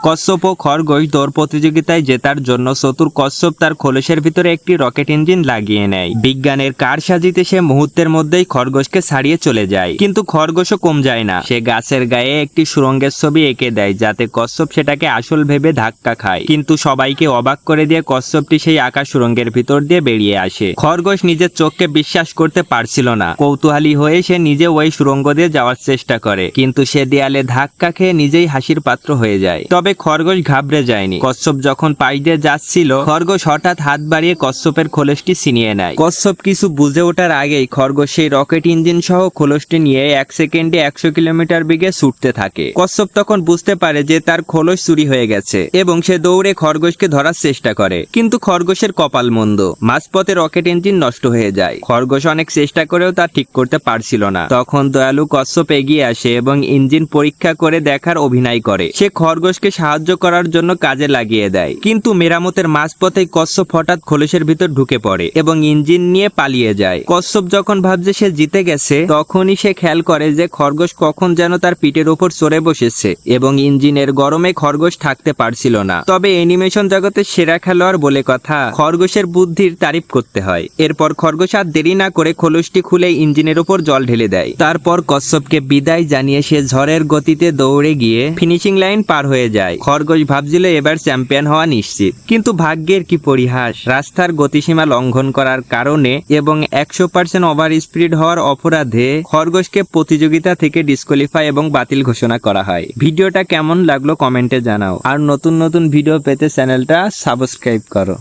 কচ্ছপ ও খরগোশ দৌড় প্রতিযোগিতায় জেতার জন্য চতুর কচ্ছপ তার খোলসের ভিতরে একটি রকেট ইঞ্জিন লাগিয়ে নেয়। বিজ্ঞানের কারসাজিতে সে মুহূর্তের মধ্যেই খরগোশকে ছাড়িয়ে চলে যায়, কিন্তু খরগোশও কম যায় না। সে গাছের গায়ে একটি সুড়ঙ্গের ছবি এঁকে দেয় যাতে কচ্ছপ সেটাকে আসল ভেবে ধাক্কা খায়, কিন্তু সবাইকে অবাক করে দিয়ে কচ্ছপটি সেই আঁকা সুড়ঙ্গের ভিতর দিয়ে বেরিয়ে আসে। খরগোশ নিজের চোখকে বিশ্বাস করতে পারছিল না। কৌতূহলী হয়ে সে নিজে ওই সুড়ঙ্গ দিয়ে যাওয়ার চেষ্টা করে, কিন্তু সে দেয়ালে ধাক্কা খেয়ে নিজেই হাসির পাত্র হয়ে যায়। তবে খরগোশ ঘাবড়ে যায়নি। কচ্ছপ যখন পাশ দিয়ে যাচ্ছিল, খরগোশ হঠাৎ হাত বাড়িয়ে কচ্ছপের খোলসটি ছিনিয়ে নেয়। কচ্ছপ কিছু বুঝে ওঠার আগেই খরগোশ সেই রকেট ইঞ্জিন সহ খোলসটি নিয়ে 1 সেকেন্ডে 100 কিলোমিটার বেগে ছুটতে থাকে। কচ্ছপ তখন বুঝতে পারে যে তার খোলস চুরি হয়ে গেছে এবং সে দৌড়ে খরগোশকে ধরার চেষ্টা করে, কিন্তু খরগোশের কপাল মন্দ। মাঝপথে রকেট ইঞ্জিন নষ্ট হয়ে যায়। খরগোশ অনেক চেষ্টা করেও তা ঠিক করতে পারছিল না। তখন দয়ালু কচ্ছপ এগিয়ে আসে এবং ইঞ্জিন পরীক্ষা করে দেখার অভিনয় করে। সে খরগোশকে সাহায্য করার জন্য কাজে লাগিয়ে দেয়, কিন্তু মেরামতের মাঝপথেই কচ্ছপ হঠাৎ খোলসের ভিতর ঢুকে পড়ে এবং ইঞ্জিন নিয়ে পালিয়ে যায়। কচ্ছপ যখন ভাবছে সে জিতে গেছে, তখনই সে খেয়াল করে যে খরগোশ কখন যেন তার পিঠের উপর চড়ে বসেছে এবং ইঞ্জিনের গরমে খরগোশ থাকতে পারছিল না। তবে অ্যানিমেশন জগতের সেরা খেলোয়াড় বলে কথা, খরগোশের বুদ্ধির তারিফ করতে হয়। এরপর খরগোশ আর দেরি না করে খোলসটি খুলে ইঞ্জিনের উপর জল ঢেলে দেয়। তারপর কচ্ছপকে বিদায় জানিয়ে সে ঝড়ের গতিতে দৌড়ে গিয়ে ফিনিশিং লাইন পার হয়ে যায়। খরগোশ ভাবছিল এবার চ্যাম্পিয়ন হওয়া নিশ্চিত, কিন্তু ভাগ্যের কি পরিহাস। রাস্তার গতিসীমা লঙ্ঘন করার কারণে এবং 100% ওভার স্পিড হওয়ার অপরাধে খরগোশকে প্রতিযোগিতা থেকে ডিসকোয়ালিফাই এবং বাতিল ঘোষণা করা হয়। ভিডিওটা কেমন লাগলো কমেন্টে জানাও, আর নতুন নতুন ভিডিও পেতে চ্যানেলটা সাবস্ক্রাইব করো।